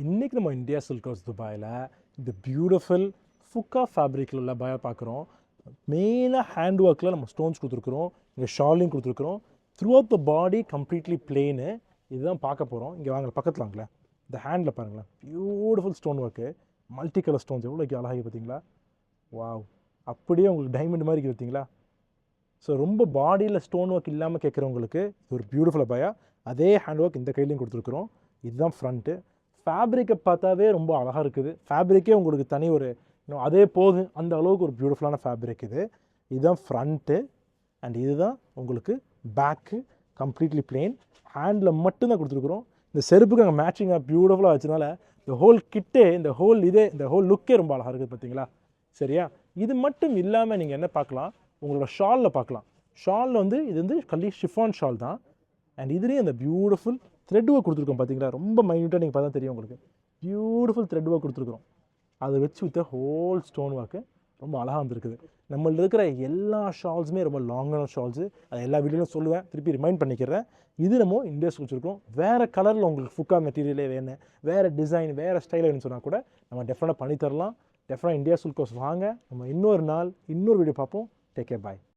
இன்றைக்கி நம்ம India silk house துபாயில் இந்த பியூட்டிஃபுல் ஃபுக்கா ஃபேப்ரிக்கில் உள்ள பயா பார்க்குறோம். மெயினாக ஹேண்ட் ஒர்க்கில் நம்ம ஸ்டோன்ஸ் கொடுத்துருக்குறோம், இங்கே ஷாலிங் கொடுத்துருக்குறோம். Through out the body completely plain. இதுதான் பார்க்க போகிறோம். இங்கே வாங்க, பக்கத்தில் வாங்களேன். இந்த ஹேண்டில் பாருங்களேன், beautiful stone work, multi colour stones எவ்வளோ அழகாகி பார்த்தீங்களா? வாவ், அப்படியே உங்களுக்கு டைமண்ட் மாதிரி பார்த்தீங்களா? ஸோ ரொம்ப பாடியில் ஸ்டோன் ஒர்க் இல்லாமல் கேட்குறவங்களுக்கு இது ஒரு பியூட்டிஃபுல் பயா. அதே ஹேண்ட் ஒர்க் இந்த கையிலையும் கொடுத்துருக்குறோம். இதுதான் ஃப்ரண்ட்டு. ஃபேப்ரிக்கை பார்த்தாவே ரொம்ப அழகாக இருக்குது. ஃபேப்ரிக்கே உங்களுக்கு தனி ஒரு இன்னும் அதே போதும், அந்த அளவுக்கு ஒரு பியூட்டிஃபுல்லான ஃபேப்ரிக் இது. இதுதான் ஃப்ரண்ட்டு அண்ட் இதுதான் உங்களுக்கு பேக்கு, கம்ப்ளீட்லி பிளெயின். ஹேண்டில் மட்டும்தான் கொடுத்துருக்குறோம். இந்த செருப்புக்கு அங்கே மேட்சிங்காக பியூட்டிஃபுல்லாக வச்சனால இந்த ஹோல் கிட்டே, இந்த ஹோல் லுக்கே ரொம்ப அழகாக இருக்குது பார்த்தீங்களா? சரியா? இது மட்டும் இல்லாமல் நீங்கள் என்ன பார்க்கலாம், உங்களோட ஷாலில் பார்க்கலாம். ஷாலில் இது கல்லி ஷிஃபான் ஷால் தான். அண்ட் இதுலேயும் அந்த பியூட்டிஃபுல் த்ரெட் ஒர்க் கொடுத்துருக்கோம் பார்த்தீங்களா? ரொம்ப மைன்யூட்டாக நீங்கள் பார்த்தா தெரியும் உங்களுக்கு. பியூட்டிஃபுல் த்ரெட் ஒர்க் கொடுத்துருக்குறோம். அதை வச்சு வித்த ஹோல் ஸ்டோன் ஒர்க்கு ரொம்ப அழகாக வந்துருக்குது. நம்மள்ட்ட இருக்கிற எல்லா ஷால்ஸுமே ரொம்ப லாங்கான ஷால்ஸு. அதை எல்லா வீடியோலையும் சொல்லுவேன், திருப்பி ரிமைண்ட் பண்ணிக்கிறேன். இது நம்ம இந்தியாஸ் வச்சுருக்கோம். வேறு கலரில் உங்களுக்கு ஃபுக்கா மெட்டீரியலே வேணும், வேறு டிசைன், வேறு ஸ்டைல் வேணும்னு சொன்னால் கூட நம்ம டெஃபினட்டாக பண்ணித்தரலாம். டெஃபினட்டாக இந்தியா சில்க் ஹவுஸ் வாங்க. நம்ம இன்னொரு நாள் இன்னொரு வீடியோ பார்ப்போம். டேக் கேர், பாய்.